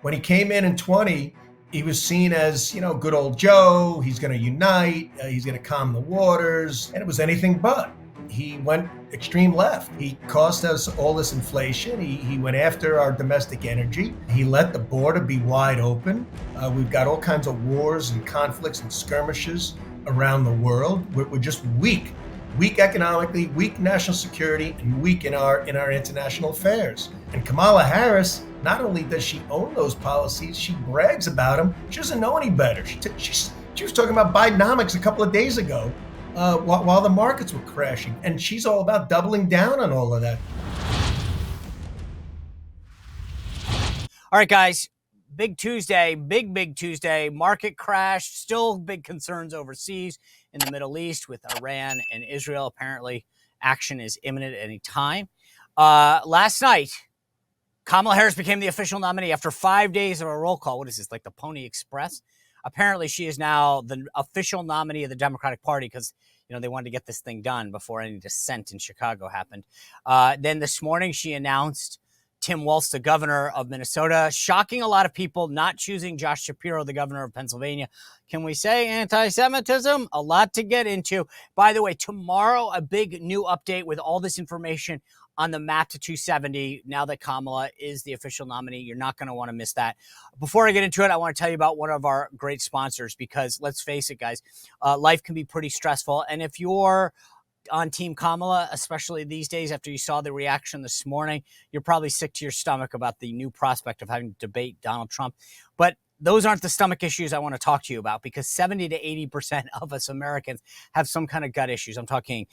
When he came in 20, he was seen as, good old Joe. He's going to unite. He's going to calm the waters. And it was anything but. He went extreme left. He cost us all this inflation. He went after our domestic energy. He let the border be wide open. We've got all kinds of wars and conflicts and skirmishes around the world. We're just weak economically, weak national security, and weak in our international affairs. And Kamala Harris, not only does she own those policies, she brags about them. She doesn't know any better. She was talking about Bidenomics a couple of days ago while the markets were crashing, and she's all about doubling down on all of that. All right, guys. Big Tuesday, big Tuesday. Market crash. Still big concerns overseas in the Middle East with Iran and Israel. Apparently, action is imminent at any time. Last night, Kamala Harris became the official nominee after 5 days of a roll call. What is this, like the Pony Express? Apparently, she is now the official nominee of the Democratic Party because, they wanted to get this thing done before any dissent in Chicago happened. Then this morning, she announced Tim Walz, the governor of Minnesota, shocking a lot of people, not choosing Josh Shapiro, the governor of Pennsylvania. Can we say anti-Semitism? A lot to get into. By the way, tomorrow, a big new update with all this information on the map to 270. Now that Kamala is the official nominee, you're not going to want to miss that. Before I get into it, I want to tell you about one of our great sponsors because let's face it, guys, life can be pretty stressful. And if you're on Team Kamala, especially these days after you saw the reaction this morning, you're probably sick to your stomach about the new prospect of having to debate Donald Trump. But those aren't the stomach issues I want to talk to you about because 70 to 80% of us Americans have some kind of gut issues. I'm talking,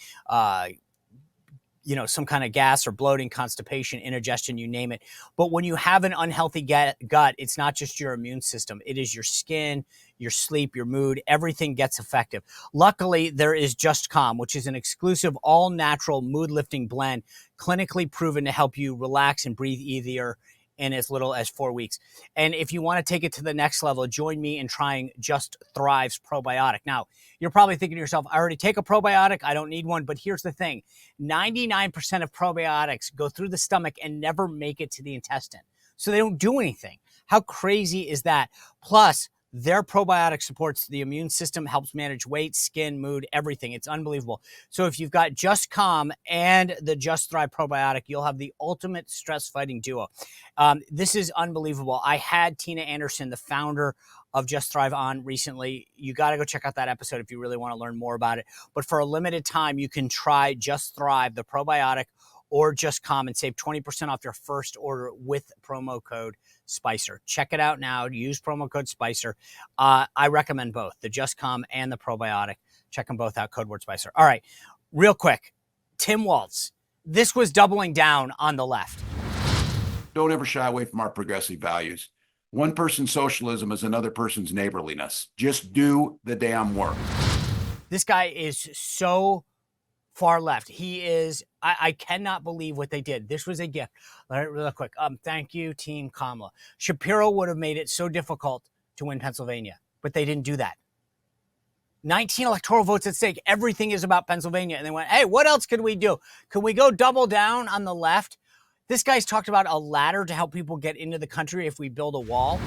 some kind of gas or bloating, constipation, indigestion, you name it. But when you have an unhealthy gut, it's not just your immune system. It is your skin, your sleep, your mood, everything gets affected. Luckily, there is Just Calm, which is an exclusive all-natural mood-lifting blend, clinically proven to help you relax and breathe easier in as little as 4 weeks. And if you want to take it to the next level, join me in trying Just Thrive's probiotic. Now, you're probably thinking to yourself, I already take a probiotic. I don't need one. But here's the thing. 99% of probiotics go through the stomach and never make it to the intestine. So they don't do anything. How crazy is that? Plus, their probiotic supports the immune system, helps manage weight, skin, mood, everything. It's unbelievable. So if you've got Just Calm and the Just Thrive probiotic, you'll have the ultimate stress-fighting duo. This is unbelievable. I had Tina Anderson, the founder of Just Thrive, on recently. You got to go check out that episode if you really want to learn more about it. But for a limited time, you can try Just Thrive, the probiotic, or Just Calm and save 20% off your first order with promo code Spicer. Check it out now. Use promo code Spicer. I recommend both, the Just Calm and the probiotic. Check them both out, code word Spicer. All right, real quick, Tim Walz. This was doubling down on the left. Don't ever shy away from our progressive values. One person's socialism is another person's neighborliness. Just do the damn work. This guy is so far left. He is, I cannot believe what they did. This was a gift. All right, real quick. Thank you, Team Kamala. Shapiro would have made it so difficult to win Pennsylvania, but they didn't do that. 19 electoral votes at stake. Everything is about Pennsylvania. And they went, hey, what else could we do? Could we go double down on the left? This guy's talked about a ladder to help people get into the country if we build a wall.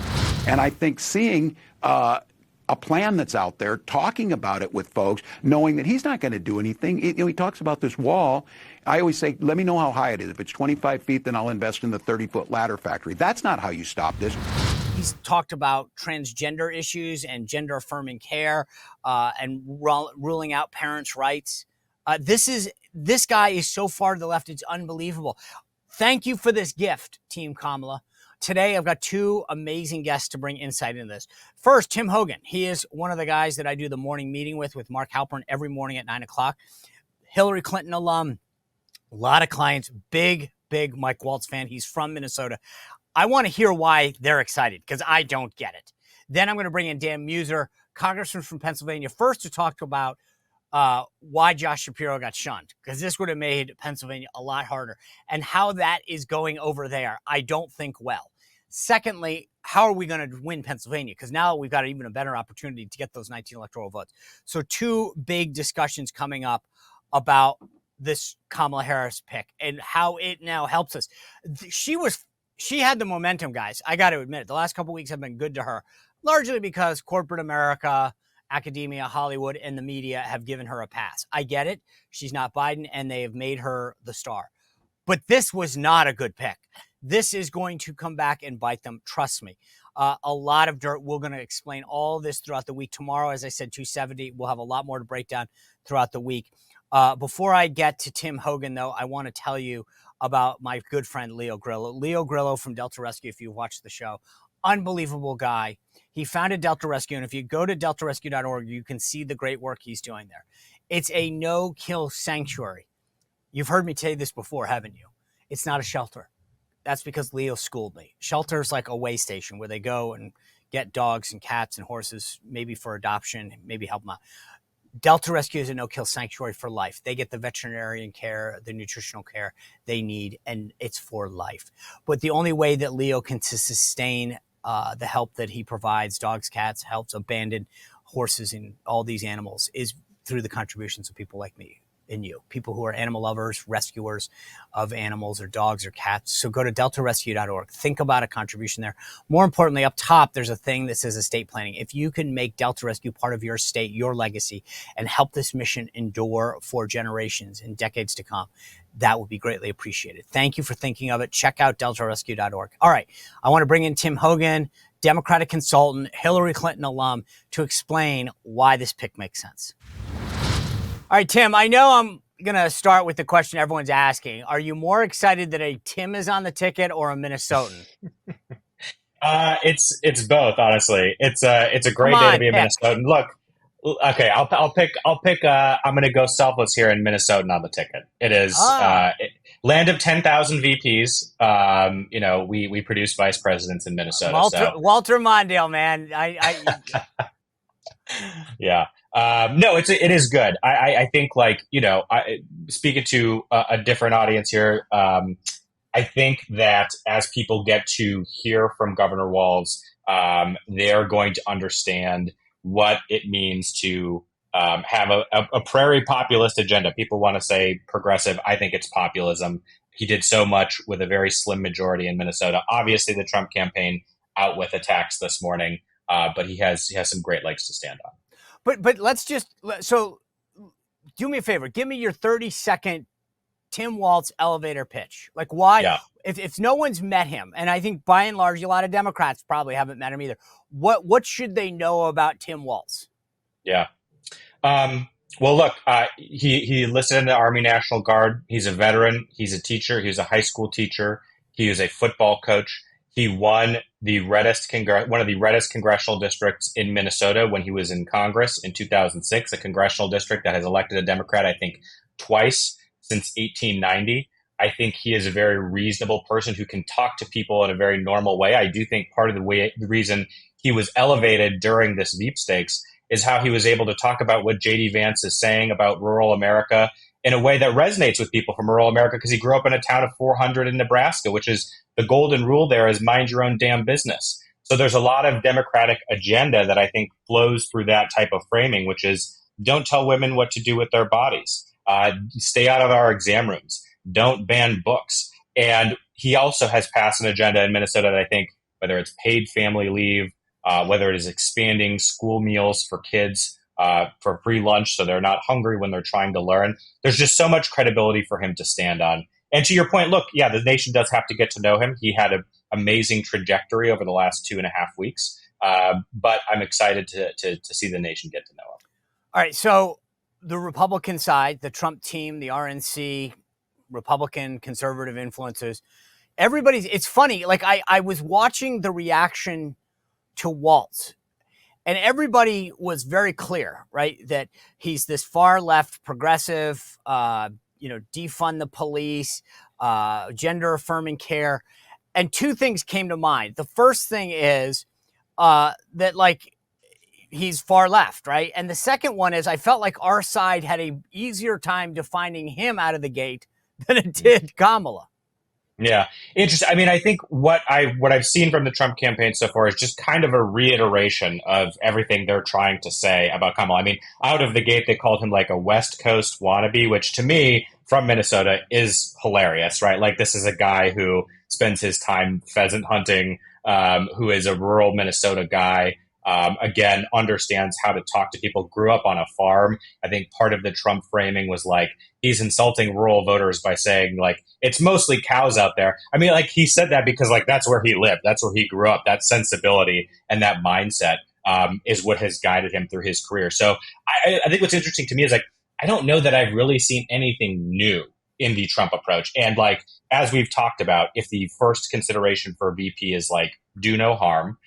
And I think seeing a plan that's out there, talking about it with folks, knowing that he's not going to do anything. He talks about this wall. I always say, let me know how high it is. If it's 25 feet, then I'll invest in the 30-foot ladder factory. That's not how you stop this. He's talked about transgender issues and gender-affirming care and ruling out parents' rights. This guy is so far to the left, it's unbelievable. Thank you for this gift, Team Kamala. Today, I've got two amazing guests to bring insight into this. First, Tim Hogan. He is one of the guys that I do the morning meeting with Mark Halpern every morning at 9 o'clock. Hillary Clinton alum, a lot of clients, big Mike Waltz fan. He's from Minnesota. I want to hear why they're excited because I don't get it. Then I'm going to bring in Dan Meuser, Congressman from Pennsylvania, first to talk about why Josh Shapiro got shunned, because this would have made Pennsylvania a lot harder, and how that is going over there, I don't think well. Secondly, how are we going to win Pennsylvania? Because now we've got even a better opportunity to get those 19 electoral votes. So two big discussions coming up about this Kamala Harris pick and how it now helps us. She was she had the momentum, guys. I got to admit it. The last couple of weeks have been good to her, largely because corporate America, academia, Hollywood, and the media have given her a pass. I get it. She's not Biden, and they have made her the star. But this was not a good pick. This is going to come back and bite them. Trust me. A lot of dirt. We're going to explain all this throughout the week. Tomorrow, as I said, 270. We'll have a lot more to break down throughout the week. Before I get to Tim Hogan, though, I want to tell you about my good friend Leo Grillo. Leo Grillo from Delta Rescue, if you watched the show. Unbelievable guy. He founded Delta Rescue, and if you go to deltarescue.org, you can see the great work he's doing there. It's a no-kill sanctuary. You've heard me say this before, haven't you? It's not a shelter. That's because Leo schooled me. Shelter is like a way station where they go and get dogs and cats and horses, maybe for adoption, maybe help them out. Delta Rescue is a no-kill sanctuary for life. They get the veterinarian care, the nutritional care they need, and it's for life. But the only way that Leo can sustain the help that he provides, dogs, cats, helps abandoned horses and all these animals, is through the contributions of people like me and you, people who are animal lovers, rescuers of animals or dogs or cats. So go to deltarescue.org. Think about a contribution there. More importantly, up top, there's a thing that says estate planning. If you can make Delta Rescue part of your estate, your legacy, and help this mission endure for generations and decades to come, that would be greatly appreciated. Thank you for thinking of it. Check out deltarescue.org. All right. I want to bring in Tim Hogan, Democratic consultant, Hillary Clinton alum, to explain why this pick makes sense. All right, Tim, I know I'm going to start with the question everyone's asking. Are you more excited that a Tim is on the ticket or a Minnesotan? It's both, honestly. It's a great day to be a Minnesotan. Look, okay, I'll pick. I'm going to go selfless here in Minnesotan on the ticket. It is land of 10,000 VPs. We produce vice presidents in Minnesota. Walter Mondale, man. Yeah. No, it is good. I think, speaking to a different audience here, I think that as people get to hear from Governor Walz, they're going to understand what it means to have a prairie populist agenda. People want to say progressive. I think it's populism. He did so much with a very slim majority in Minnesota. Obviously, the Trump campaign out with attacks this morning, but he has some great legs to stand on. But let's so do me a favor. Give me your 30-second Tim Walz elevator pitch. Like, why? Yeah. If no one's met him, and I think by and large a lot of Democrats probably haven't met him either, what should they know about Tim Walz? Yeah. Well, look, he enlisted in the Army National Guard. He's a veteran. He's a teacher. He was a high school teacher. He was a football coach. He won one of the reddest congressional districts in Minnesota when he was in Congress in 2006, a congressional district that has elected a Democrat, I think, twice since 1890. I think he is a very reasonable person who can talk to people in a very normal way. I do think part of the reason he was elevated during this Veep stakes is how he was able to talk about what J.D. Vance is saying about rural America in a way that resonates with people from rural America, because he grew up in a town of 400 in Nebraska, which is the golden rule there is mind your own damn business. So there's a lot of Democratic agenda that I think flows through that type of framing, which is don't tell women what to do with their bodies. Stay out of our exam rooms. Don't ban books. And he also has passed an agenda in Minnesota that I think, whether it's paid family leave, whether it is expanding school meals for kids for free lunch so they're not hungry when they're trying to learn, there's just so much credibility for him to stand on. And to your point, look, yeah, the nation does have to get to know him. He had an amazing trajectory over the last 2.5 weeks, but I'm excited to see the nation get to know him. All right, so the Republican side, the Trump team, the RNC, Republican conservative influencers, it's funny. Like I was watching the reaction to Walz, and everybody was very clear, right, that he's this far left progressive, defund the police, gender affirming care. And two things came to mind. The first thing is that he's far left, right? And the second one is I felt like our side had a easier time defining him out of the gate than it did Kamala. Yeah, interesting. I mean, I think what I've seen from the Trump campaign so far is just kind of a reiteration of everything they're trying to say about Kamala. I mean, out of the gate, they called him like a West Coast wannabe, which to me from Minnesota is hilarious, right? Like, this is a guy who spends his time pheasant hunting, who is a rural Minnesota guy. Again, understands how to talk to people, grew up on a farm. I think part of the Trump framing was like, he's insulting rural voters by saying, like, it's mostly cows out there. I mean, like, he said that because, like, that's where he lived. That's where he grew up. That sensibility and that mindset is what has guided him through his career. So I think what's interesting to me is, like, I don't know that I've really seen anything new in the Trump approach. And, like, as we've talked about, if the first consideration for VP is, like, do no harm,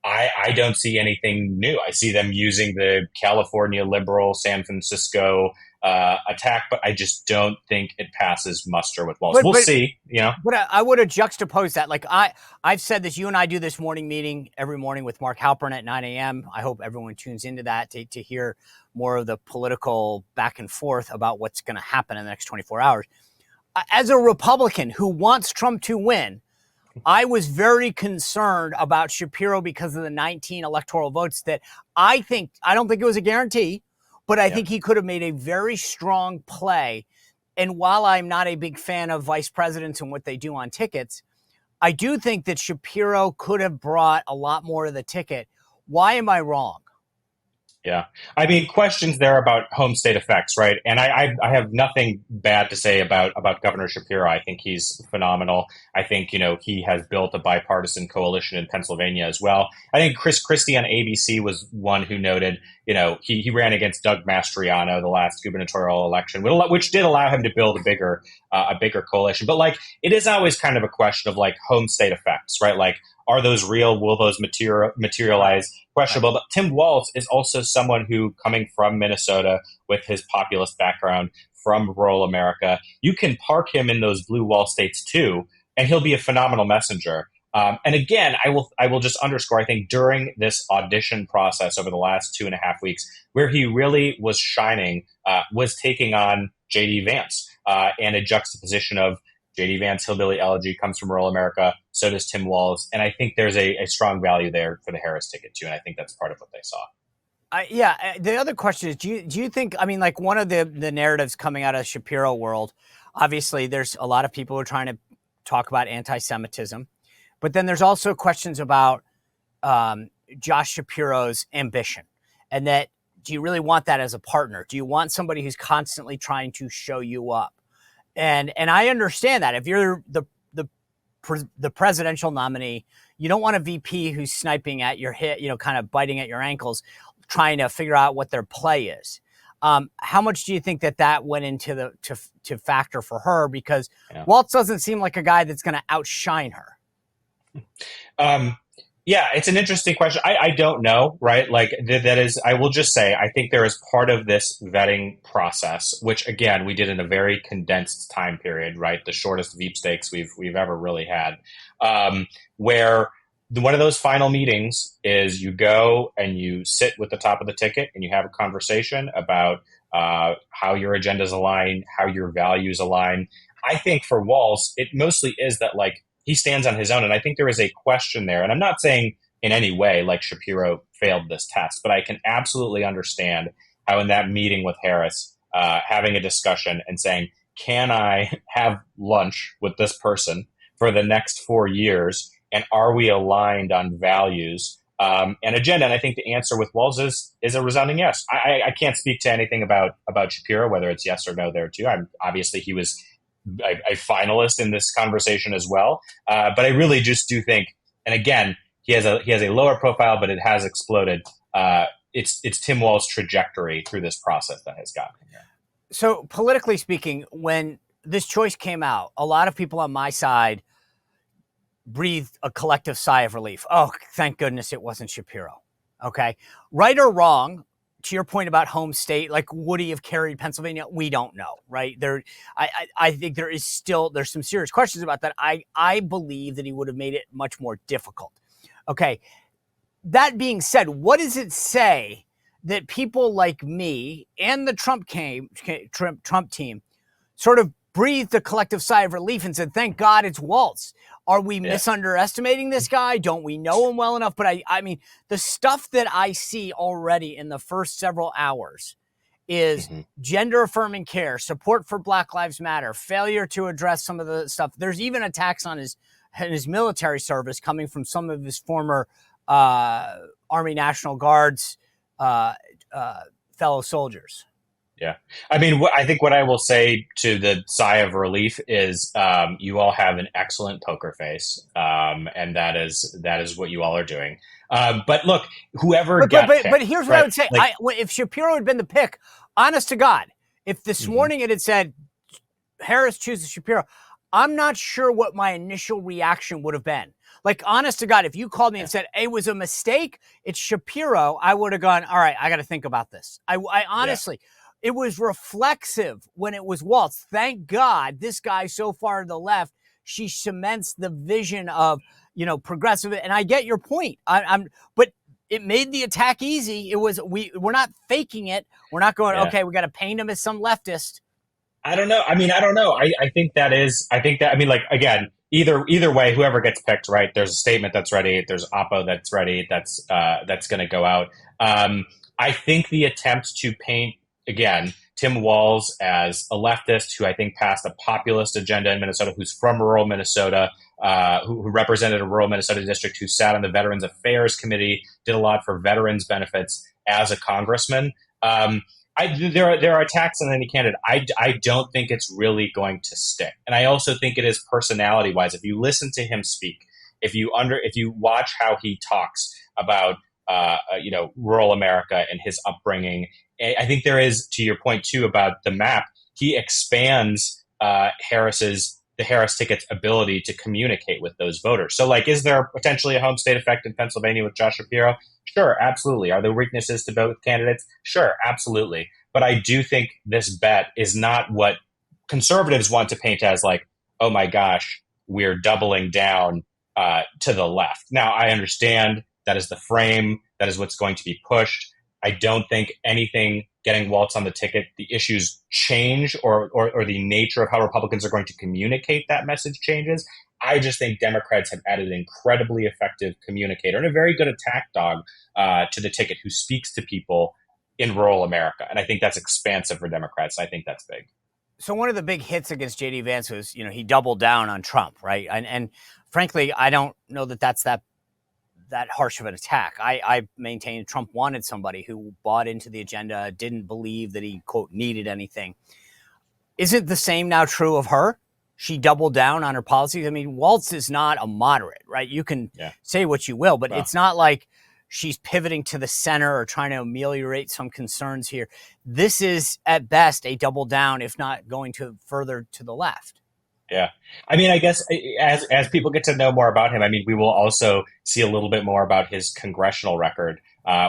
I don't see anything new. I see them using the California liberal San Francisco attack, but I just don't think it passes muster with Walz. We'll see, you know. But I would have juxtaposed that. Like, I've said this, you and I do this morning meeting every morning with Mark Halpern at 9 a.m. I hope everyone tunes into that to hear more of the political back and forth about what's going to happen in the next 24 hours. As a Republican who wants Trump to win, I was very concerned about Shapiro because of the 19 electoral votes that I don't think it was a guarantee, but I think he could have made a very strong play. And while I'm not a big fan of vice presidents and what they do on tickets, I do think that Shapiro could have brought a lot more to the ticket. Why am I wrong? Yeah. I mean, questions there about home state effects, right? And I have nothing bad to say about Governor Shapiro. I think he's phenomenal. I think, you know, he has built a bipartisan coalition in Pennsylvania as well. I think Chris Christie on ABC was one who noted, you know, he ran against Doug Mastriano the last gubernatorial election, which did allow him to build a bigger coalition. But, like, it is always kind of a question of, like, home state effects, right? Like, are those real? Will those materialize? Questionable. But Tim Walz is also someone who, coming from Minnesota with his populist background from rural America, you can park him in those blue wall states too, and he'll be a phenomenal messenger. And again, I will just underscore, I think during this audition process over the last 2.5 weeks, where he really was shining, was taking on J.D. Vance and a juxtaposition of J.D. Vance, hillbilly elegy, comes from rural America. So does Tim Walz. And I think there's a strong value there for the Harris ticket, too. And I think that's part of what they saw. The other question is, do you think, I mean, like, one of the narratives coming out of Shapiro world, obviously there's a lot of people who are trying to talk about anti-Semitism, but then there's also questions about Josh Shapiro's ambition, and that, do you really want that as a partner? Do you want somebody who's constantly trying to show you up? And I understand that if you're the presidential nominee, you don't want a VP who's sniping at your hit, you know, kind of biting at your ankles, trying to figure out what their play is. How much do you think that went into to factor for her? Because Walz doesn't seem like a guy that's going to outshine her. Yeah, it's an interesting question. I don't know, right? Like, that is, I will just say, I think there is part of this vetting process, which, again, we did in a very condensed time period, right? The shortest Veep stakes we've ever really had, where one of those final meetings is you go and you sit with the top of the ticket and you have a conversation about how your agendas align, how your values align. I think for Walz, it mostly is that, like, he stands on his own. And I think there is a question there. And I'm not saying in any way like Shapiro failed this test, but I can absolutely understand how in that meeting with Harris, having a discussion and saying, can I have lunch with this person for the next 4 years? And are we aligned on values and agenda? And I think the answer with Walz is a resounding yes. I can't speak to anything about Shapiro, whether it's yes or no there too. Obviously he was a finalist in this conversation as well. But I really just do think, and again, he has a lower profile, but it has exploded. It's Tim Walz's trajectory through this process that has gotten him here. So politically speaking, when this choice came out, a lot of people on my side breathed a collective sigh of relief. Oh, thank goodness it wasn't Shapiro. Okay. Right or wrong, to your point about home state, like, would he have carried Pennsylvania? We don't know, right? I think there's some serious questions about that. I believe that he would have made it much more difficult. Okay. That being said, what does it say that people like me and the Trump team sort of breathed a collective sigh of relief and said, thank God it's Walz? Are we misunderestimating this guy? Don't we know him well enough? But I mean, the stuff that I see already in the first several hours is gender affirming care, support for Black Lives Matter, failure to address some of the stuff. There's even attacks on his military service coming from some of his former Army National Guard's fellow soldiers. Yeah. I mean, I think what I will say to the sigh of relief is you all have an excellent poker face, and that is what you all are doing. But look, whoever got picked, but here's what I would say. If Shapiro had been the pick, honest to God, if this morning it had said Harris chooses Shapiro, I'm not sure what my initial reaction would have been. Like, honest to God, if you called me and said, it was a mistake, it's Shapiro, I would have gone, all right, I got to think about this. I honestly... Yeah. It was reflexive when it was Walz. Thank God this guy so far to the left, she cements the vision of, progressive. And I get your point. But it made the attack easy. It was, we're not faking it. We're not going, okay, we got to paint him as some leftist. I don't know. I don't know. I think that, again, either way, whoever gets picked, right? There's a statement that's ready. There's oppo that's ready. That's going to go out. I think the attempt to paint, again, Tim Walz as a leftist who I think passed a populist agenda in Minnesota, who's from rural Minnesota, who represented a rural Minnesota district, who sat on the Veterans Affairs Committee, did a lot for veterans benefits as a congressman. There are attacks on any candidate. I don't think it's really going to stick. And I also think it is personality-wise. If you listen to him speak, if you watch how he talks about rural America and his upbringing, I think there is, to your point too about the map, he expands the Harris ticket's ability to communicate with those voters. So, is there potentially a home state effect in Pennsylvania with Josh Shapiro? Sure, absolutely. Are there weaknesses to both candidates? Sure, absolutely. But I do think this bet is not what conservatives want to paint as oh my gosh, we're doubling down to the left. Now, I understand that is the frame. That is what's going to be pushed. I don't think anything getting Walz on the ticket, the issues change or the nature of how Republicans are going to communicate that message changes. I just think Democrats have added an incredibly effective communicator and a very good attack dog to the ticket who speaks to people in rural America. And I think that's expansive for Democrats. I think that's big. So one of the big hits against J.D. Vance was, he doubled down on Trump, right? And frankly, I don't know that that's that harsh of an attack. I maintain Trump wanted somebody who bought into the agenda, didn't believe that he, quote, needed anything. Isn't the same now true of her? She doubled down on her policies. I mean, Walz is not a moderate, right? You can say what you will, but it's not like she's pivoting to the center or trying to ameliorate some concerns here. This is, at best, a double down, if not going further to the left. Yeah. I guess as people get to know more about him, we will also see a little bit more about his congressional record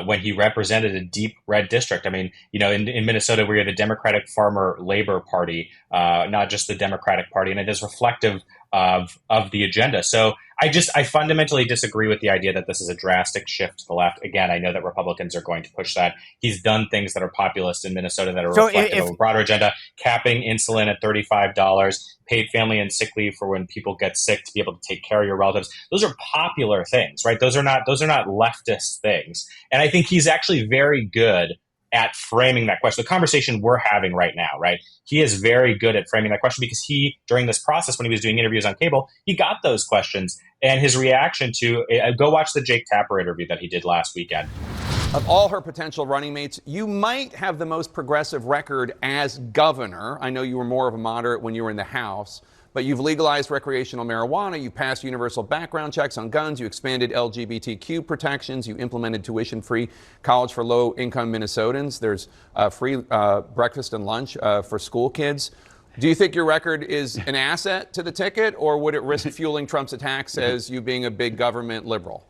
when he represented a deep red district. In Minnesota, we are the Democratic Farmer Labor Party, not just the Democratic Party, and it is reflective of the agenda. So I fundamentally disagree with the idea that this is a drastic shift to the left. Again, I know that Republicans are going to push that. He's done things that are populist in Minnesota that are reflective of a broader agenda, capping insulin at $35, paid family and sick leave for when people get sick to be able to take care of your relatives. Those are popular things, right? Those are not leftist things. And I think he's actually very good at framing that question. The conversation we're having right now, right? He is very good at framing that question because he, during this process, when he was doing interviews on cable, he got those questions. And his reaction to, go watch the Jake Tapper interview that he did last weekend. Of all her potential running mates, you might have the most progressive record as governor. I know you were more of a moderate when you were in the House, but you've legalized recreational marijuana, you passed universal background checks on guns, you expanded LGBTQ protections, you implemented tuition-free college for low-income Minnesotans. There's free breakfast and lunch for school kids. Do you think your record is an asset to the ticket, or would it risk fueling Trump's attacks as you being a big government liberal?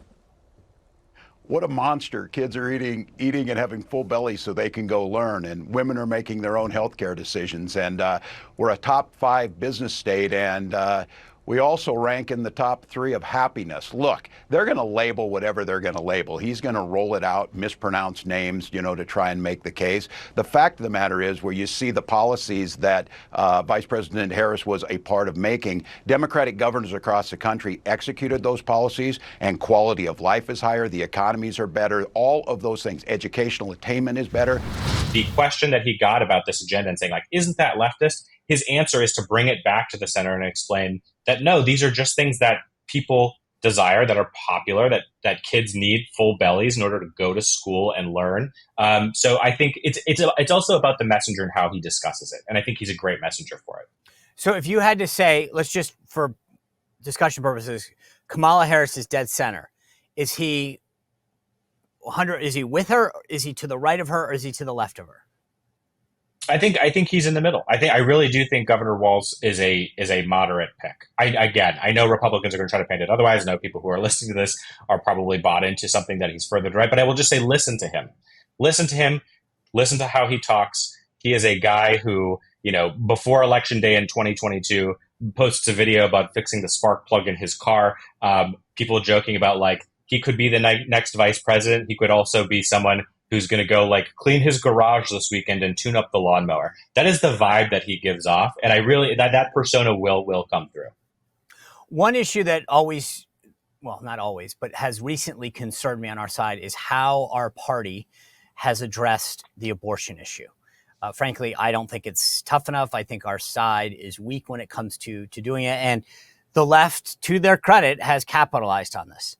What a monster. Kids are eating and having full bellies so they can go learn, and women are making their own health care decisions. And we're a top 5 business state, and we also rank in the top 3 of happiness. Look, they're going to label whatever they're going to label. He's going to roll it out, mispronounce names, to try and make the case. The fact of the matter is, where you see the policies that Vice President Harris was a part of making, Democratic governors across the country executed those policies, and quality of life is higher, the economies are better, all of those things. Educational attainment is better. the question that he got about this agenda and saying, like, isn't that leftist? His answer is to bring it back to the center and explain that, no, these are just things that people desire, that are popular, that kids need full bellies in order to go to school and learn. So I think it's also about the messenger and how he discusses it. And I think he's a great messenger for it. So if you had to say, let's just, for discussion purposes, Kamala Harris is dead center. Is he 100? Is he with her? Is he to the right of her? Or is he to the left of her? I think he's in the middle. I really do think Governor Walz is a moderate pick. I know Republicans are going to try to paint it otherwise. I know people who are listening to this are probably bought into something that he's further to right. But I will just say, listen to him. Listen to him. Listen to how he talks. He is a guy who, before Election Day in 2022, posts a video about fixing the spark plug in his car. People joking about, like, he could be the next vice president. He could also be someone who's going to go, like, clean his garage this weekend and tune up the lawnmower. That is the vibe that he gives off. And I really, that persona will come through. One issue that always, well, not always, but has recently concerned me on our side is how our party has addressed the abortion issue. Frankly, I don't think it's tough enough. I think our side is weak when it comes to doing it. And the left, to their credit, has capitalized on this.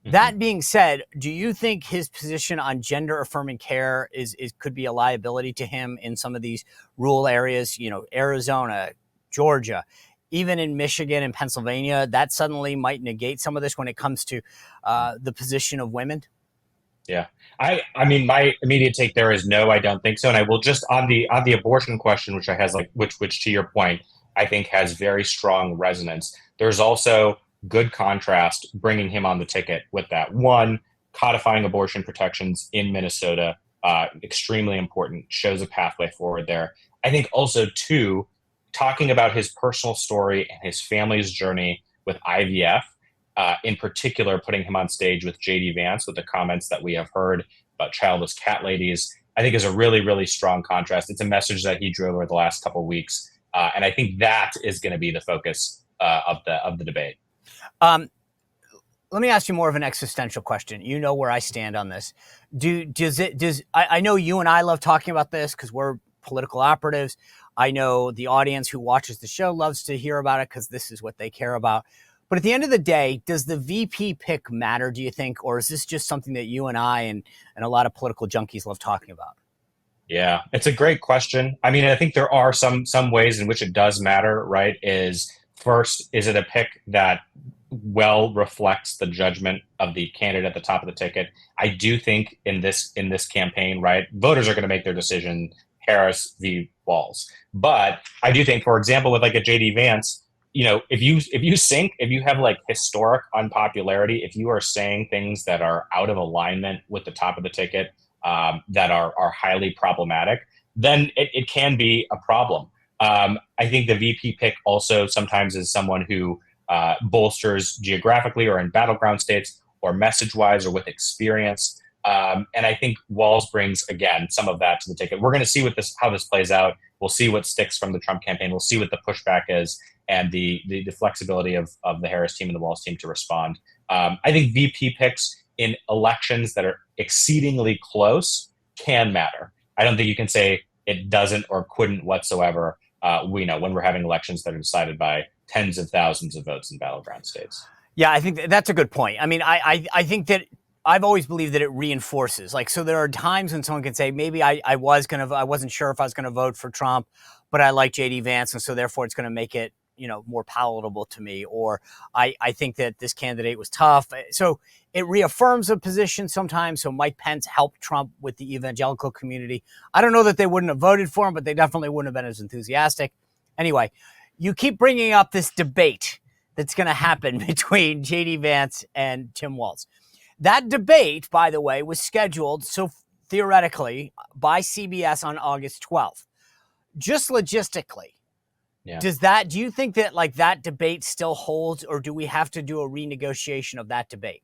That being said, do you think his position on gender affirming care is could be a liability to him in some of these rural areas, Arizona, Georgia, even in Michigan and Pennsylvania, that suddenly might negate some of this when it comes to the position of women? Yeah. I mean, my immediate take there is no, I don't think so. And I will just on the abortion question, which to your point, I think has very strong resonance. There's also good contrast bringing him on the ticket with that. One, codifying abortion protections in Minnesota, extremely important, shows a pathway forward there. I think also, two, talking about his personal story and his family's journey with IVF, in particular, putting him on stage with J.D. Vance with the comments that we have heard about childless cat ladies, I think is a really, really strong contrast. It's a message that he drove over the last couple of weeks. And I think that is going to be the focus of the debate. Let me ask you more of an existential question. You know where I stand on this. I know you and I love talking about this because we're political operatives. I know the audience who watches the show loves to hear about it because this is what they care about. But at the end of the day, does the VP pick matter, do you think? Or is this just something that you and I and a lot of political junkies love talking about? Yeah, it's a great question. I mean, I think there are some ways in which it does matter, right? First, is it a pick that well reflects the judgment of the candidate at the top of the ticket? I do think in this campaign, right, voters are going to make their decision, Harris v. Walz. But I do think, for example, with like a J.D. Vance, if you have like historic unpopularity, if you are saying things that are out of alignment with the top of the ticket, that are highly problematic, then it can be a problem. I think the VP pick also sometimes is someone who bolsters geographically or in battleground states or message-wise or with experience. And I think Walz brings, again, some of that to the ticket. We're going to see how this plays out. We'll see what sticks from the Trump campaign. We'll see what the pushback is and the flexibility of the Harris team and the Walz team to respond. I think VP picks in elections that are exceedingly close can matter. I don't think you can say it doesn't or couldn't whatsoever. When we're having elections that are decided by tens of thousands of votes in battleground states. Yeah, I think that's a good point. I mean, I think that I've always believed that it reinforces. Like, so there are times when someone can say, maybe I wasn't sure if I was going to vote for Trump, but I like J.D. Vance, and so therefore it's going to make it, more palatable to me. Or I think that this candidate was tough. So it reaffirms a position sometimes. So Mike Pence helped Trump with the evangelical community. I don't know that they wouldn't have voted for him, but they definitely wouldn't have been as enthusiastic. Anyway, you keep bringing up this debate that's going to happen between J.D. Vance and Tim Walz. That debate, by the way, was scheduled, so theoretically, by CBS on August 12th. Just logistically, yeah. Do you think that that debate still holds, or do we have to do a renegotiation of that debate?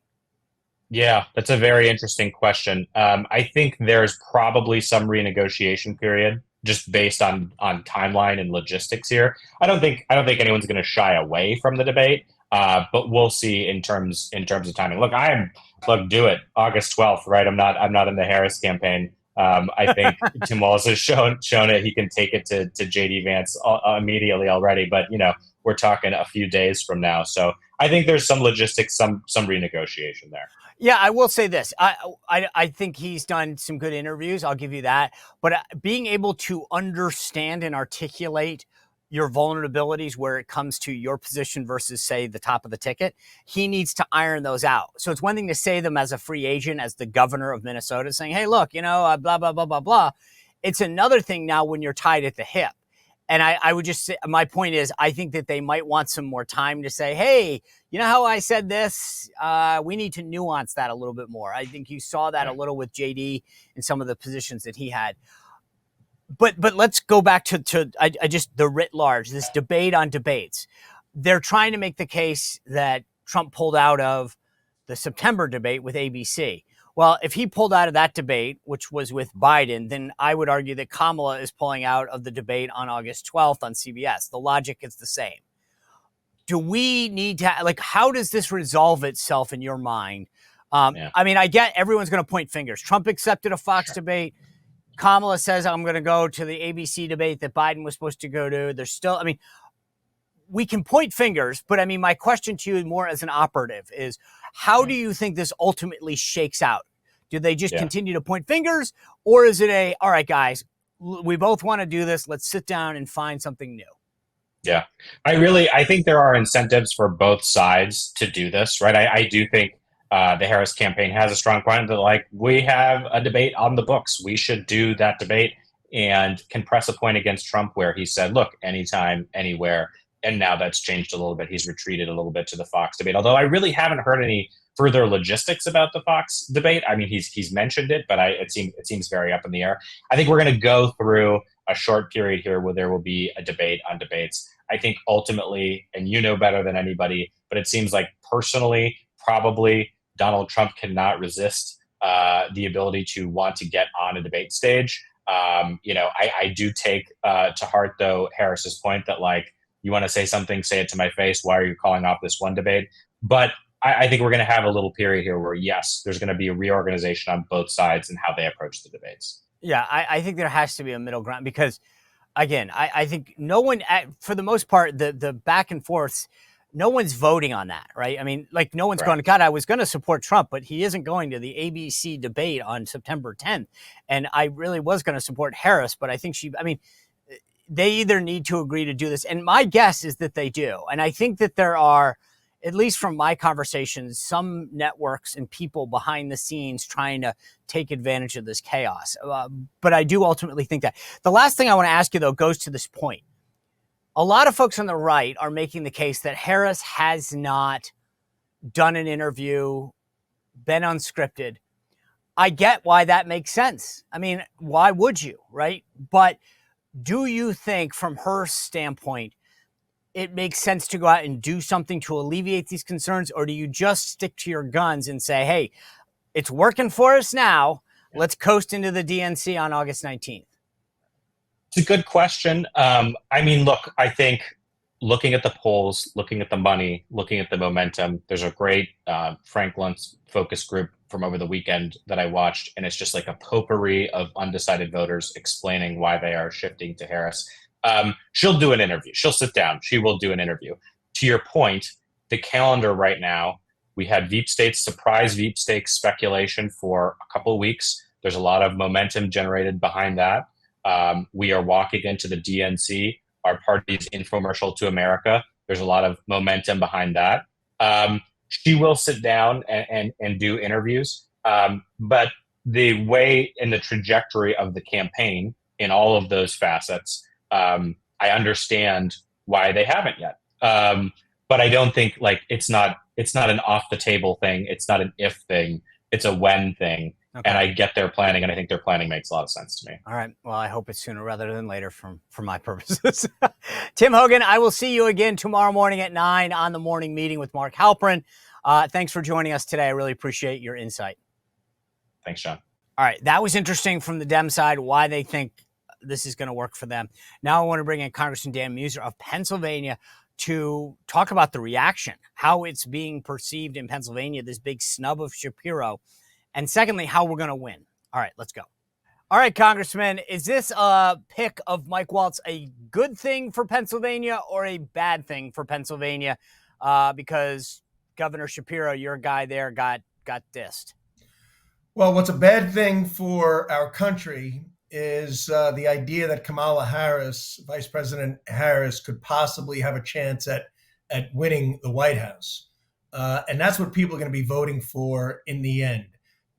Yeah, that's a very interesting question. I think there's probably some renegotiation period just based on timeline and logistics here. I don't think anyone's going to shy away from the debate, but we'll see in terms of timing. Look, do it August 12th, right? I'm not in the Harris campaign. I think Tim Walz has shown it. He can take it to JD Vance immediately already, but we're talking a few days from now. So I think there's some logistics, some renegotiation there. Yeah, I will say this. I think he's done some good interviews. I'll give you that. But being able to understand and articulate your vulnerabilities where it comes to your position versus, say, the top of the ticket, he needs to iron those out. So it's one thing to say them as a free agent, as the governor of Minnesota, saying, hey, look, blah, blah, blah, blah, blah. It's another thing now when you're tied at the hip. And I would just say, my point is, I think that they might want some more time to say, hey, you know how I said this? We need to nuance that a little bit more. I think you saw that a little with JD in some of the positions that he had. But let's go back to I just the writ large, this debate on debates. They're trying to make the case that Trump pulled out of the September debate with ABC. Well, if he pulled out of that debate, which was with Biden, then I would argue that Kamala is pulling out of the debate on August 12th on CBS. The logic is the same. Do we need to, how does this resolve itself in your mind? I mean, I get everyone's going to point fingers. Trump accepted a Fox debate. Kamala says, I'm going to go to the ABC debate that Biden was supposed to go to. There's still, we can point fingers, but my question to you more as an operative is, how do you think this ultimately shakes out? Do they just continue to point fingers, or is it all right, guys, we both want to do this. Let's sit down and find something new. Yeah, I think there are incentives for both sides to do this, right? I do think the Harris campaign has a strong point that we have a debate on the books. We should do that debate, and can press a point against Trump where he said, look, anytime, anywhere. And now that's changed a little bit. He's retreated a little bit to the Fox debate, although I really haven't heard any further logistics about the Fox debate. He's mentioned it, but it seems very up in the air. I think we're going to go through a short period here where there will be a debate on debates. I think ultimately, and you know better than anybody, but it seems like personally, probably Donald Trump cannot resist the ability to want to get on a debate stage. I do take to heart, though, Harris's point that you want to say something, say it to my face. Why are you calling off this one debate? But I think we're going to have a little period here where, yes, there's going to be a reorganization on both sides and how they approach the debates. Yeah, I think there has to be a middle ground because, again, I think no one, for the most part, the back and forths, no one's voting on that, right? No one's going, God, I was going to support Trump, but he isn't going to the ABC debate on September 10th. And I really was going to support Harris, but I think they either need to agree to do this. And my guess is that they do. And I think that there are, at least from my conversations, some networks and people behind the scenes trying to take advantage of this chaos. But I do ultimately think that. The last thing I want to ask you, though, goes to this point. A lot of folks on the right are making the case that Harris has not done an interview, been unscripted. I get why that makes sense. Why would you, right? But do you think, from her standpoint, it makes sense to go out and do something to alleviate these concerns, or do you just stick to your guns and say, hey, it's working for us now, let's coast into the DNC on August 19th? It's a good question. Look, I think looking at the polls, looking at the money, looking at the momentum, there's a great Frank Luntz focus group from over the weekend that I watched, and it's just like a potpourri of undecided voters explaining why they are shifting to Harris. She'll do an interview. She'll sit down. She will do an interview. To your point, the calendar right now, we had surprise Veep stakes speculation for a couple of weeks. There's a lot of momentum generated behind that. We are walking into the DNC, our party's infomercial to America. There's a lot of momentum behind that. She will sit down and do interviews. But the way and the trajectory of the campaign in all of those facets, I understand why they haven't yet. But I don't think it's not an off the table thing. It's not an if thing. It's a when thing. Okay. And I get their planning, and I think their planning makes a lot of sense to me. All right. Well, I hope it's sooner rather than later for my purposes. Tim Hogan, I will see you again tomorrow morning at 9 on the morning meeting with Mark Halperin. Thanks for joining us today. I really appreciate your insight. Thanks, John. All right. That was interesting from the Dem side, why they think this is going to work for them. Now I want to bring in Congressman Dan Meuser of Pennsylvania to talk about the reaction, how it's being perceived in Pennsylvania, this big snub of Shapiro. And secondly, how we're going to win. All right, let's go. All right, Congressman, is this a pick of Mike Walz a good thing for Pennsylvania or a bad thing for Pennsylvania? Because Governor Shapiro, your guy there, got dissed. Well, what's a bad thing for our country is the idea that Kamala Harris, Vice President Harris, could possibly have a chance at winning the White House. And that's what people are going to be voting for in the end.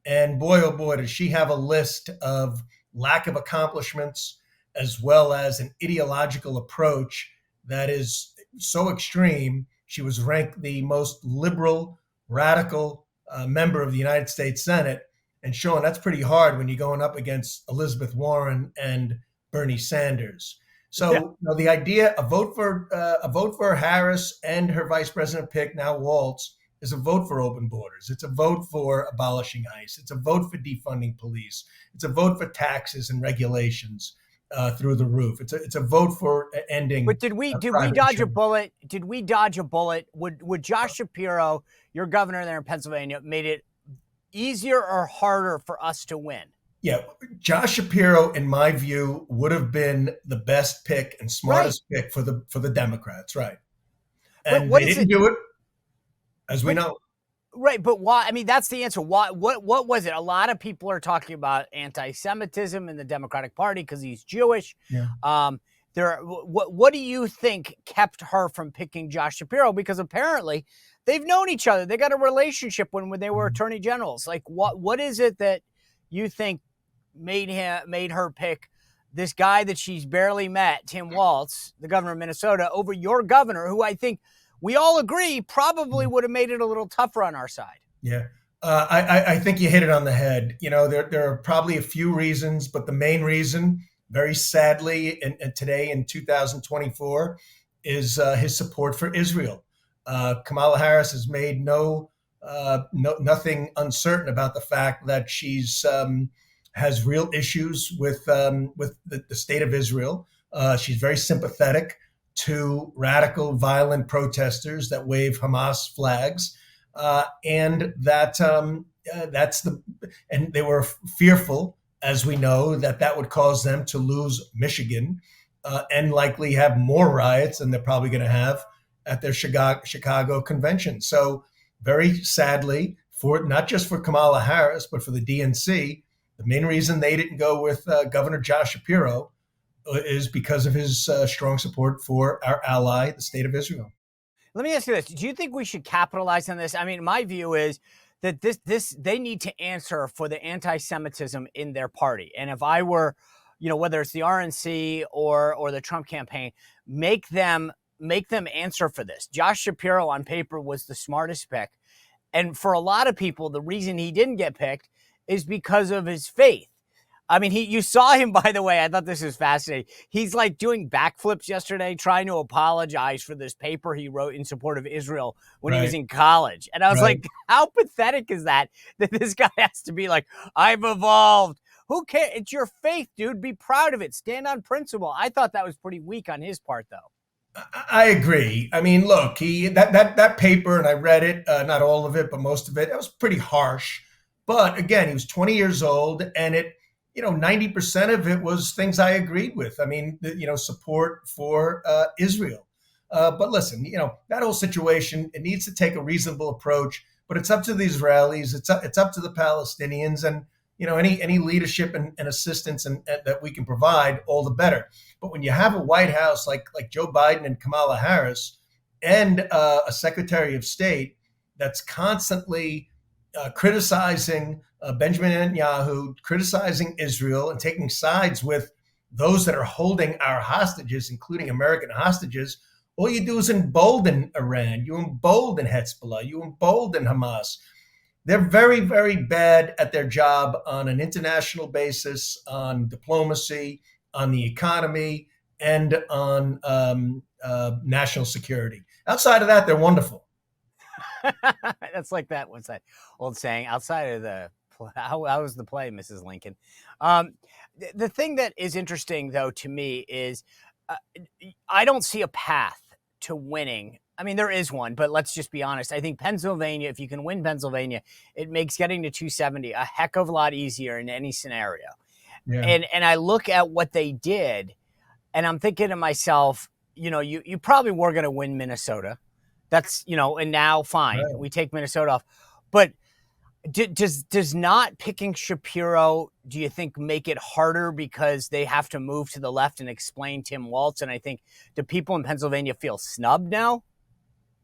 And boy, oh boy, does she have a list of lack of accomplishments as well as an ideological approach that is so extreme. She was ranked the most liberal, radical member of the United States Senate. And Sean, that's pretty hard when you're going up against Elizabeth Warren and Bernie Sanders. So the idea a vote for Harris and her vice president pick, now Walz, is a vote for open borders. It's a vote for abolishing ICE. It's a vote for defunding police. It's a vote for taxes and regulations through the roof. It's a vote for ending. But did we dodge a bullet? Did we dodge a bullet? Would Josh Shapiro, your governor there in Pennsylvania, made it easier or harder for us to win? Yeah, Josh Shapiro, in my view, would have been the best pick and smartest pick for the Democrats, right? And they didn't do it, as we know. Right, but why? I mean, that's the answer. Why? What was it? A lot of people are talking about anti-Semitism in the Democratic Party because he's Jewish. Yeah. What do you think kept her from picking Josh Shapiro? Because apparently they've known each other. They got a relationship when they were attorney generals. Like, what is it that you think made her pick this guy that she's barely met, Tim Walz, the governor of Minnesota, over your governor, who I think we all agree probably would have made it a little tougher on our side? Yeah. I think you hit it on the head. You know, there are probably a few reasons, but the main reason, very sadly, and today in 2024, is his support for Israel. Kamala Harris has made nothing uncertain about the fact that she's has real issues with the state of Israel. She's very sympathetic to radical, violent protesters that wave Hamas flags, and and they were fearful, as we know, that would cause them to lose Michigan and likely have more riots than they're probably going to have at their Chicago convention. So very sadly, for not just for Kamala Harris, but for the DNC, the main reason they didn't go with Governor Josh Shapiro is because of his strong support for our ally, the state of Israel. Let me ask you this. Do you think we should capitalize on this? I mean, my view is that they need to answer for the anti-Semitism in their party. And if I were, whether it's the RNC or the Trump campaign, make them answer for this. Josh Shapiro on paper was the smartest pick. And for a lot of people, the reason he didn't get picked is because of his faith. I mean, you saw him, by the way. I thought this was fascinating. He's like doing backflips yesterday, trying to apologize for this paper he wrote in support of Israel when he was in college. And I was like, how pathetic is that this guy has to be like, I've evolved. Who cares? It's your faith, dude. Be proud of it. Stand on principle. I thought that was pretty weak on his part, though. I agree. I mean, look, that paper, and I read it, not all of it, but most of it, it was pretty harsh. But again, he was 20 years old, and 90% of it was things I agreed with. I mean, support for Israel. But listen, that whole situation, it needs to take a reasonable approach, but it's up to the Israelis. It's up to the Palestinians, and, any leadership and assistance and that we can provide, all the better. But when you have a White House like Joe Biden and Kamala Harris and a Secretary of State that's constantly criticizing Benjamin Netanyahu, criticizing Israel, and taking sides with those that are holding our hostages, including American hostages, all you do is embolden Iran. You embolden Hezbollah. You embolden Hamas. They're very, very bad at their job on an international basis, on diplomacy, on the economy, and on national security. Outside of that, they're wonderful. That's like that. What's that old saying? Outside of the how was the play, Mrs. Lincoln? The thing that is interesting, though, to me is I don't see a path to winning. I mean, there is one, but let's just be honest. I think Pennsylvania, if you can win Pennsylvania, it makes getting to 270 a heck of a lot easier in any scenario. Yeah. And I look at what they did, and I'm thinking to myself, you probably were going to win Minnesota. That's, and now fine, Right. we take Minnesota off. But does not picking Shapiro, do you think, make it harder because they have to move to the left and explain Tim Walz? And I think, do people in Pennsylvania feel snubbed now?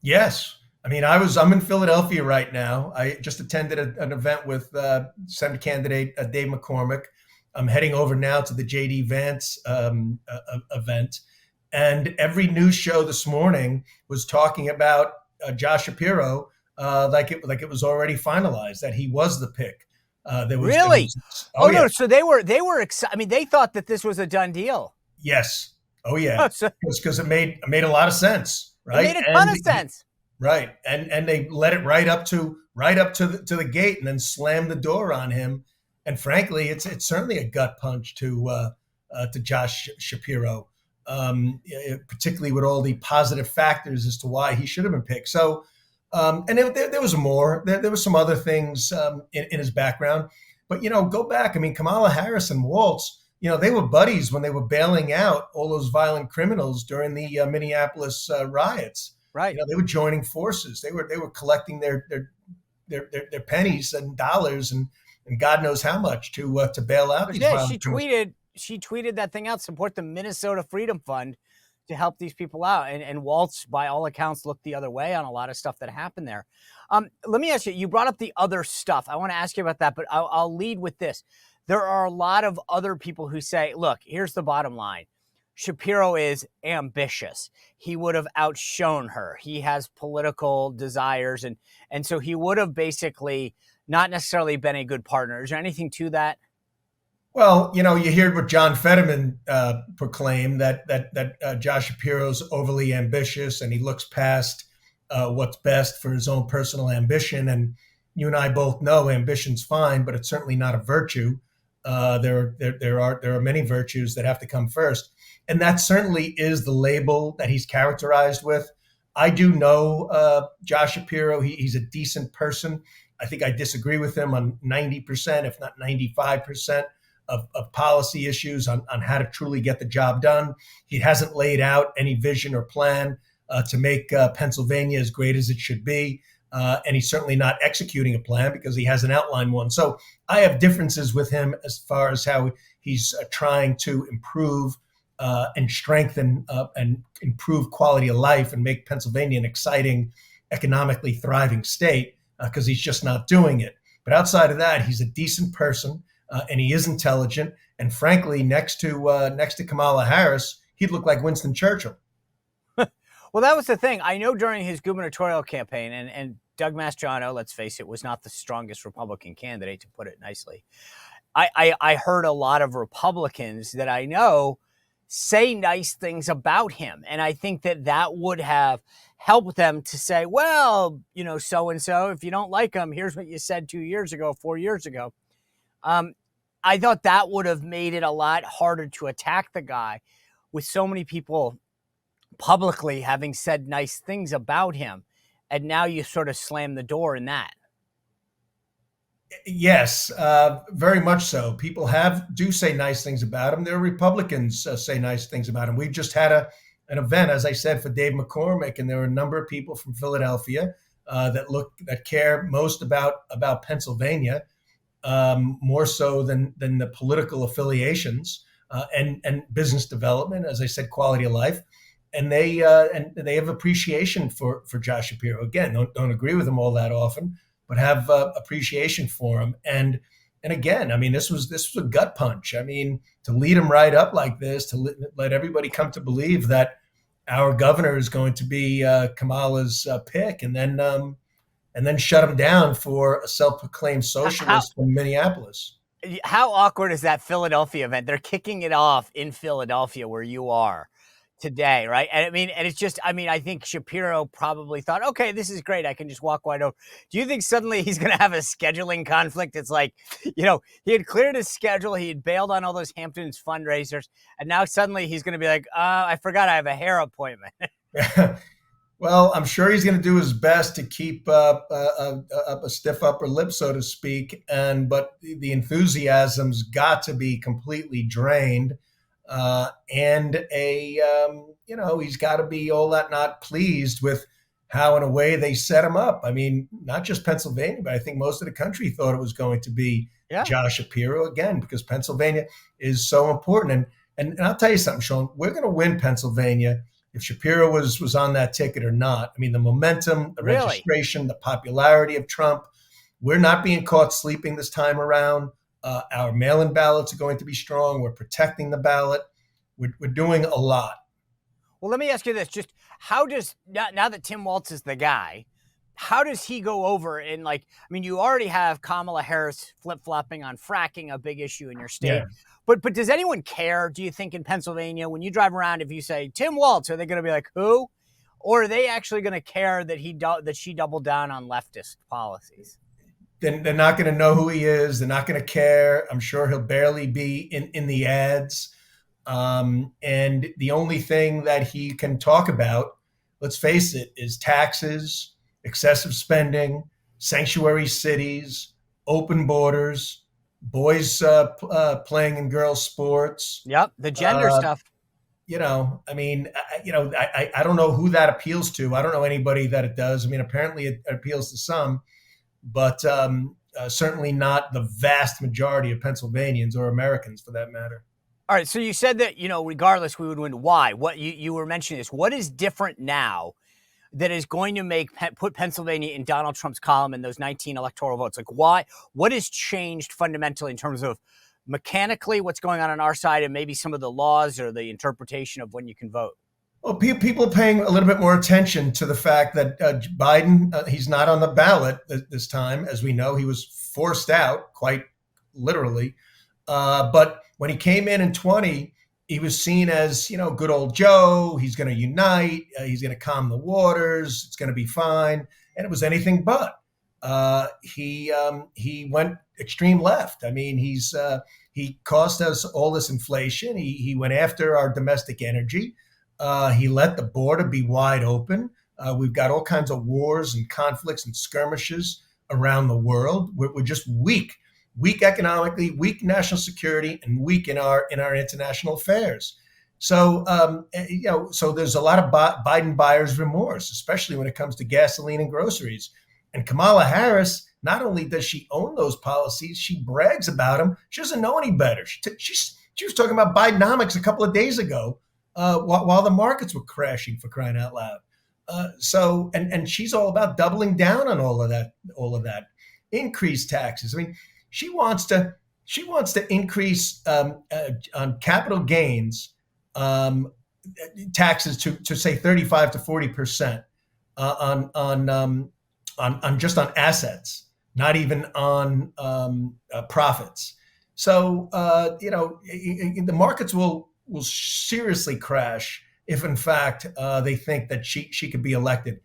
Yes. I mean, I'm in Philadelphia right now. I just attended an event with Senate candidate Dave McCormick. I'm heading over now to the J.D. Vance event. And every news show this morning was talking about Josh Shapiro like it was already finalized, that he was the pick. Really? Oh, yeah. No. So they were excited. I mean, they thought that this was a done deal. Yes. Oh, yeah. So Because it made a lot of sense, right? it made a ton of sense. Right. And they let it right up to the gate and then slammed the door on him. And frankly, it's certainly a gut punch to Josh Shapiro, particularly with all the positive factors as to why he should have been picked. So, and there was more. There were some other things in his background. But, go back. I mean, Kamala Harris and Walz, they were buddies when they were bailing out all those violent criminals during the Minneapolis riots. Right. They were joining forces. They were collecting their pennies and dollars and God knows how much to bail out these violent criminals. She tweeted that thing out, support the Minnesota Freedom Fund to help these people out. And Walz, by all accounts, looked the other way on a lot of stuff that happened there. Let me ask you, you brought up the other stuff. I want to ask you about that, but I'll lead with this. There are a lot of other people who say, look, here's the bottom line. Shapiro is ambitious. He would have outshone her. He has political desires. And so he would have basically not necessarily been a good partner. Is there anything to that? Well, you hear what John Fetterman proclaimed, that Josh Shapiro's overly ambitious and he looks past what's best for his own personal ambition. And you and I both know ambition's fine, but it's certainly not a virtue. There are many virtues that have to come first. And that certainly is the label that he's characterized with. I do know Josh Shapiro. He's a decent person. I think I disagree with him on 90%, if not 95%. Of policy issues on how to truly get the job done. He hasn't laid out any vision or plan to make Pennsylvania as great as it should be. And he's certainly not executing a plan because he hasn't outlined one. So I have differences with him as far as how he's trying to improve and strengthen and improve quality of life and make Pennsylvania an exciting, economically thriving state because he's just not doing it. But outside of that, he's a decent person. And he is intelligent. And frankly, next to Kamala Harris, he'd look like Winston Churchill. Well, that was the thing. I know during his gubernatorial campaign, and Doug Mastriano, let's face it, was not the strongest Republican candidate, to put it nicely. I heard a lot of Republicans that I know say nice things about him. And I think that would have helped them to say, well, so-and-so, if you don't like him, here's what you said 2 years ago, 4 years ago. I thought that would have made it a lot harder to attack the guy with so many people publicly having said nice things about him. And now you sort of slam the door in that. Yes, very much so. People do say nice things about him. There are Republicans say nice things about him. We've just had an event, as I said, for Dave McCormick, and there were a number of people from Philadelphia that care most about Pennsylvania. More so than the political affiliations and business development, as I said, quality of life, and they have appreciation for Josh Shapiro. Again, don't agree with him all that often, but have appreciation for him. And again, I mean, this was a gut punch. I mean, to lead him right up like this, to let everybody come to believe that our governor is going to be Kamala's pick, and then shut him down for a self-proclaimed socialist from Minneapolis. How awkward is that Philadelphia event? They're kicking it off in Philadelphia where you are today, right? And it's just, I think Shapiro probably thought, okay, this is great. I can just walk wide over. Do you think suddenly he's going to have a scheduling conflict? It's like, he had cleared his schedule. He had bailed on all those Hamptons fundraisers. And now suddenly he's going to be like, I forgot I have a hair appointment. Well, I'm sure he's going to do his best to keep up a stiff upper lip, so to speak. But the enthusiasm's got to be completely drained, and he's got to be all that not pleased with how, in a way, they set him up. I mean, not just Pennsylvania, but I think most of the country thought it was going to be Josh Shapiro again, because Pennsylvania is so important. And I'll tell you something, Sean, we're going to win Pennsylvania if Shapiro was on that ticket or not. I mean, the momentum, the registration, the popularity of Trump, we're not being caught sleeping this time around. Our mail-in ballots are going to be strong. We're protecting the ballot. We're doing a lot. Well, let me ask you this. Just how does, now that Tim Walz is the guy, how does he go over and you already have Kamala Harris flip-flopping on fracking, a big issue in your state. Yeah. But does anyone care, do you think, in Pennsylvania, when you drive around, if you say Tim Walz, are they going to be like, who? Or are they actually going to care that she doubled down on leftist policies? Then they're not going to know who he is. They're not going to care. I'm sure he'll barely be in the ads. And the only thing that he can talk about, let's face it, is taxes, excessive spending, sanctuary cities, open borders, boys playing in girls' sports. Yep, the gender stuff. I don't know who that appeals to. I don't know anybody that it does. I mean, apparently it appeals to some, but certainly not the vast majority of Pennsylvanians or Americans, for that matter. All right, so you said that, regardless, we would win. Why? What you were mentioning this. What is different now that is going to put Pennsylvania in Donald Trump's column in those 19 electoral votes? Why? What has changed fundamentally in terms of mechanically what's going on our side and maybe some of the laws or the interpretation of when you can vote? Well, people are paying a little bit more attention to the fact that Biden, he's not on the ballot this time. As we know, he was forced out, quite literally. But when he came in 20, he was seen as, good old Joe. He's going to unite. He's going to calm the waters. It's going to be fine. And it was anything but. He went extreme left. I mean, he cost us all this inflation. He went after our domestic energy. He let the border be wide open. We've got all kinds of wars and conflicts and skirmishes around the world. We're just weak economically, weak national security, and weak in our international affairs. So, so there's a lot of Biden buyer's remorse, especially when it comes to gasoline and groceries. And Kamala Harris, not only does she own those policies, she brags about them. She doesn't know any better. She was talking about Bidenomics a couple of days ago while the markets were crashing, for crying out loud. And she's all about doubling down on all of that, increased taxes. I mean, she wants to increase on capital gains taxes to say 35 to 40% on just on assets, not even on profits. So the markets will seriously crash if, in fact, they think that she could be elected.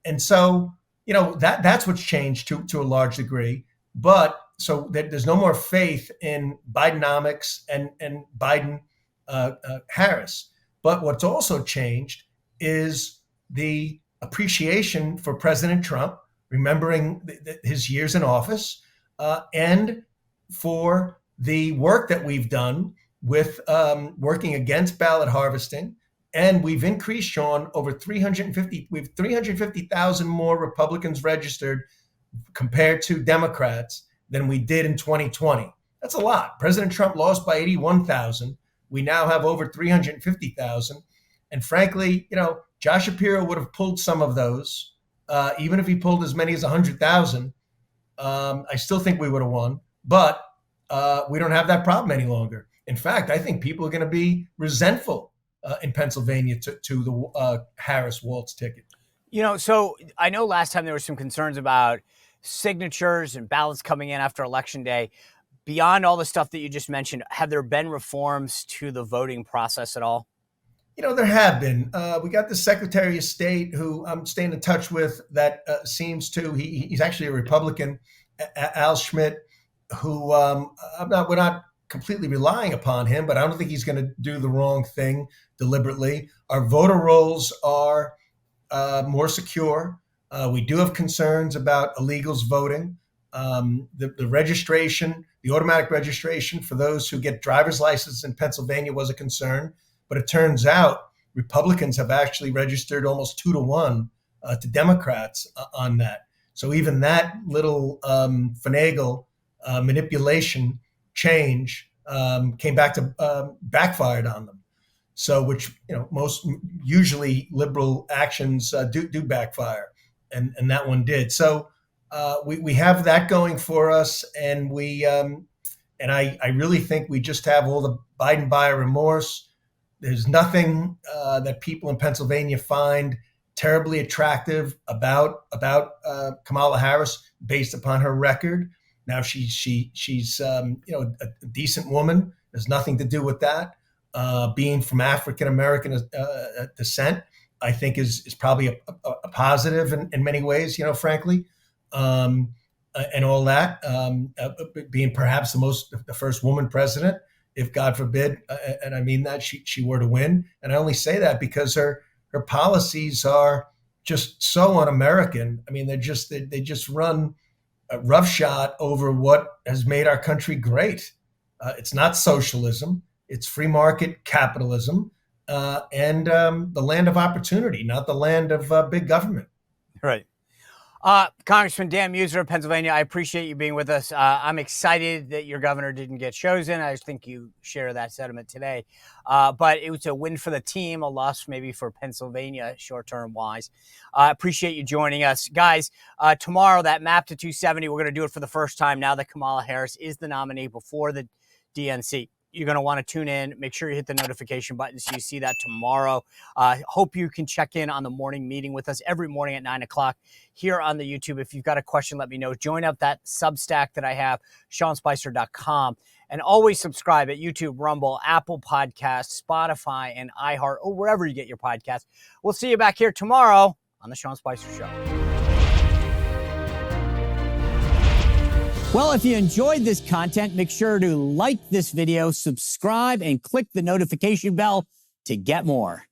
And so that's what's changed to a large degree. But so there's no more faith in Bidenomics and Biden Harris. But what's also changed is the appreciation for President Trump, remembering his years in office, and for the work that we've done with working against ballot harvesting. And we've increased, Sean, over 350. We have 350,000 more Republicans registered compared to Democrats than we did in 2020. That's a lot. President Trump lost by 81,000. We now have over 350,000. And frankly, Josh Shapiro would have pulled some of those, even if he pulled as many as 100,000. I still think we would have won, but we don't have that problem any longer. In fact, I think people are going to be resentful in Pennsylvania to the Harris-Walz ticket. So I know last time there were some concerns about signatures and ballots coming in after Election Day. Beyond all the stuff that you just mentioned, have there been reforms to the voting process at all? There have been. We got the Secretary of State, who I'm staying in touch with, that seems to, he's actually a Republican, Al Schmidt, who we're not completely relying upon him, but I don't think he's going to do the wrong thing deliberately. Our voter rolls are more secure. We do have concerns about illegals voting. The registration, the automatic registration for those who get driver's licenses in Pennsylvania was a concern, but it turns out Republicans have actually registered almost 2-to-1 to Democrats on that. So even that little finagle manipulation change came back to backfired on them. So, which most usually liberal actions do backfire, and that one did. So we have that going for us, and I really think we just have all the Biden buyer remorse. There's nothing that people in Pennsylvania find terribly attractive about Kamala Harris based upon her record. Now she's a decent woman. There's nothing to do with that. Being from African American descent, I think is probably a positive in many ways. Frankly, and all that. Being perhaps the first woman president, if God forbid, and I mean that she were to win. And I only say that because her policies are just so un-American. I mean, they just run a roughshod over what has made our country great. It's not socialism. It's free market capitalism and the land of opportunity, not the land of big government. Right. Congressman Dan Meuser of Pennsylvania, I appreciate you being with us. I'm excited that your governor didn't get chosen. I think you share that sentiment today. But it was a win for the team, a loss maybe for Pennsylvania short-term wise. Appreciate you joining us. Guys, tomorrow, that map to 270, we're going to do it for the first time now that Kamala Harris is the nominee before the DNC. You're going to want to tune in. Make sure you hit the notification button so you see that tomorrow. Hope you can check in on the morning meeting with us every morning at 9 o'clock here on the YouTube. If you've got a question, let me know. Join up that Substack that I have, SeanSpicer.com. And always subscribe at YouTube, Rumble, Apple Podcasts, Spotify, and iHeart, or wherever you get your podcasts. We'll see you back here tomorrow on The Sean Spicer Show. Well, if you enjoyed this content, make sure to like this video, subscribe, and click the notification bell to get more.